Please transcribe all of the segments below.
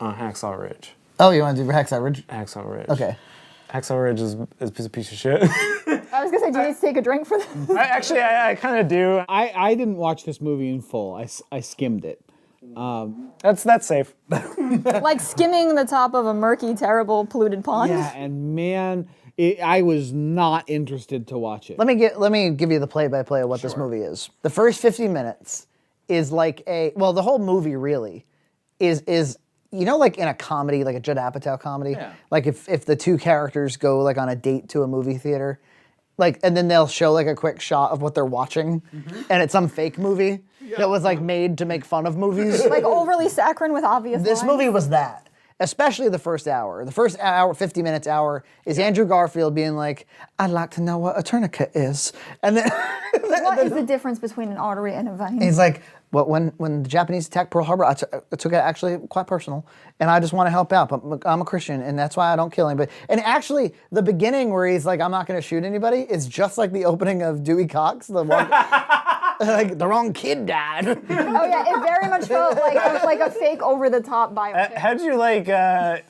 Hacksaw Ridge. Oh, you want to do Hacksaw Ridge? Hacksaw Ridge. Okay. Hacksaw Ridge is a piece of shit. I was gonna say, do you need to take a drink for this? I kind of do. I didn't watch this movie in full. I skimmed it. That's safe. Like skimming the top of a murky, terrible, polluted pond. Yeah, and man, I was not interested to watch it. Let me give you the play-by-play of what this movie is. The first 50 minutes is like the whole movie really is like in a comedy, like a Judd Apatow comedy, like if the two characters go like on a date to a movie theater, like, and then they'll show like a quick shot of what they're watching, and it's some fake movie that was like made to make fun of movies. Like overly saccharine with obvious This lines. movie was that. Especially the first hour. The first hour, 50 minutes hour, is Andrew Garfield being like, I'd like to know what a tourniquet is. And then What is the difference between an artery and a vein? he's like, well, when the Japanese attacked Pearl Harbor, I took it actually quite personal, and I just want to help out, but I'm a Christian, and that's why I don't kill anybody. And actually, the beginning where he's like, I'm not going to shoot anybody, is just like the opening of Dewey Cox, the one, like, the wrong kid died. Oh yeah, it very much felt like a fake, over-the-top biopic. How'd you like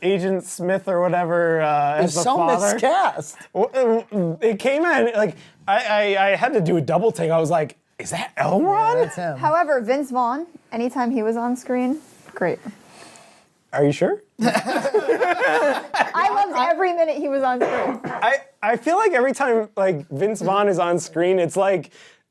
Agent Smith or whatever as the so father? miscast. It came in like I had to do a double take. I was like, is that Elrond? That's him. However, Vince Vaughn, anytime he was on screen, great. Are you sure? I loved every minute he was on screen. I feel like every time like Vince Vaughn is on screen, it's like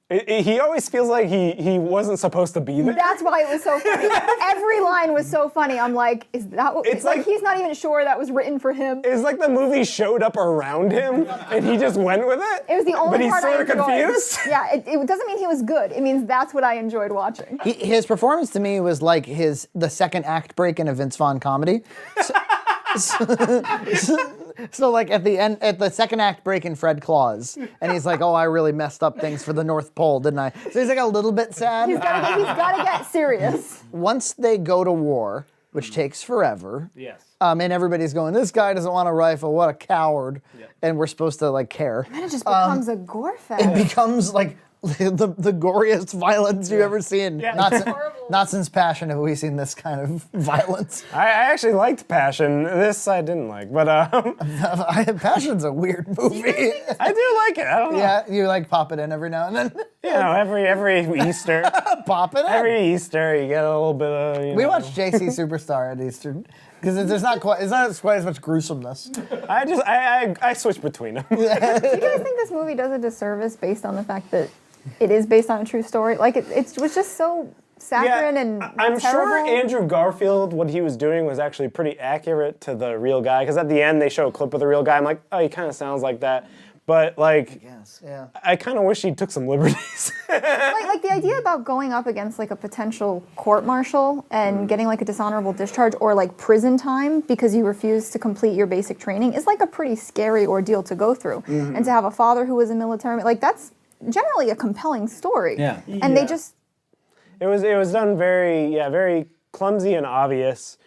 he always feels like he wasn't supposed to be there. That's why it was so funny. Every line was so funny. I'm like, is that what? It's like he's not even sure that was written for him. It's like the movie showed up around him and he just went with it. It was the only but he's part I sort of enjoyed. confused. Yeah, it doesn't mean he was good. It means that's what I enjoyed watching. His performance to me was like the second act break in a Vince Vaughn comedy. So like at the end, at the second act break in Fred Claus, and he's like, "Oh, I really messed up things for the North Pole, didn't I?" So he's like a little bit sad. He's gotta get serious. Once they go to war, which takes forever, Yes. and everybody's going, "This guy doesn't want a rifle. What a coward!" And we're supposed to like care. Then it just becomes a gore fest. It becomes like the goriest violence you've ever seen. Yeah. Not since Passion have we seen this kind of violence. I actually liked Passion. This I didn't like, but Passion's a weird movie. I do like it. I don't know. Yeah, you like pop it in every now and then. You know, every Easter, Pop it in. every Easter, you get a little bit of. We watched JC Superstar at Easter because it's not quite as much gruesomeness. I switch between them. Do you guys think this movie does a disservice based on the fact that it is based on a true story? Like it was just so saccharine and I'm sure terrible. Andrew Garfield, what he was doing was actually pretty accurate to the real guy. Because at the end they show a clip of the real guy. I'm like, oh, he kind of sounds like that. But like, Yes, yeah. I kind of wish he took some liberties. like the idea about going up against like a potential court martial and getting like a dishonorable discharge or like prison time because you refuse to complete your basic training is like a pretty scary ordeal to go through. And to have a father who was a military, like that's generally a compelling story. Yeah. And they just It was done very clumsy and obvious.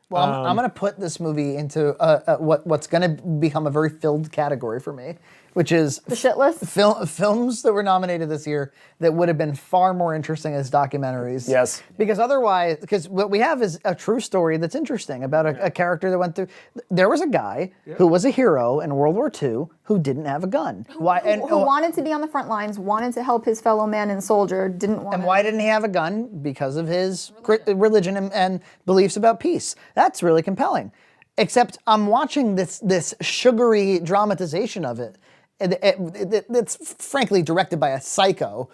Well, I'm going to put this movie into what's going to become a very filled category for me, which is the shit list. films that were nominated this year that would have been far more interesting as documentaries. Yes. Because otherwise, because what we have is a true story that's interesting about a character that went through. There was a guy who was a hero in World War II who didn't have a gun. Why? Who wanted to be on the front lines, wanted to help his fellow man and soldier, didn't want And to. why didn't he have a gun? Because of his religion and beliefs about peace. That's really compelling. Except I'm watching this sugary dramatization of it. It's frankly directed by a psycho.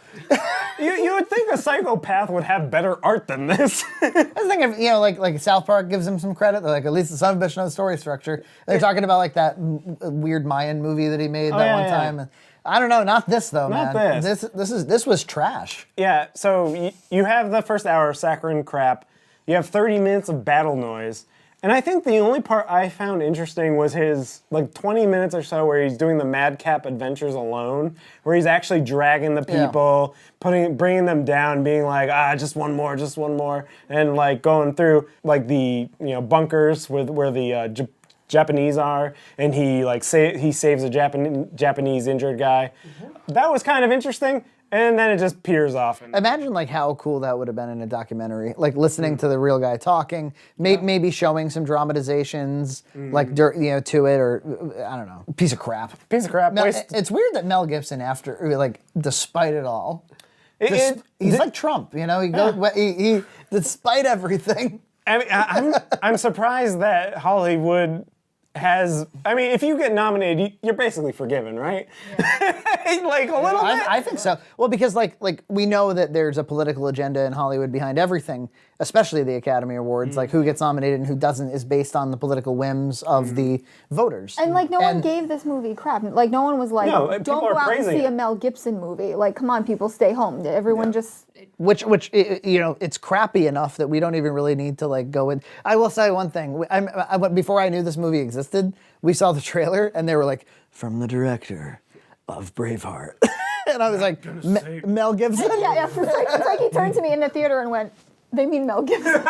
You would think a psychopath would have better art than this. I was thinking, like South Park gives him some credit. They're like, at least the son of a bitch knows story structure. They're talking about like that weird Mayan movie that he made one time. And I don't know, not this though, Not man. this. This was trash. Yeah, so you have the first hour of saccharine crap. You have 30 minutes of battle noise. And I think the only part I found interesting was his, 20 minutes or so where he's doing the madcap adventures alone, where he's actually dragging the people, bringing them down, being like, just one more, and going through the bunkers where the Japanese are, and he saves a Japanese injured guy. That was kind of interesting. And then it just peers off. And Imagine like how cool that would have been in a documentary, like listening to the real guy talking, maybe showing some dramatizations, like to it, or I don't know, piece of crap. Piece of crap. It's weird that Mel Gibson, after despite it all, he's like Trump, He goes, he despite everything. I mean, I'm surprised that Hollywood has. I mean, if you get nominated, you're basically forgiven, right? Yeah. Like a little bit. I think so. Well, because like we know that there's a political agenda in Hollywood behind everything, especially the Academy Awards. Like who gets nominated and who doesn't is based on the political whims of the voters. And like no one gave this movie crap. Like no one was like, don't go out and see a Mel Gibson movie. Like come on, people, stay home. Everyone just. Which it's crappy enough that we don't even really need to like go in. I will say one thing. Before I knew this movie existed, we saw the trailer and they were like, from the director of Braveheart. And I was like, Mel Gibson? Yeah. Frankie turned to me in the theater and went, they mean Mel Gibson.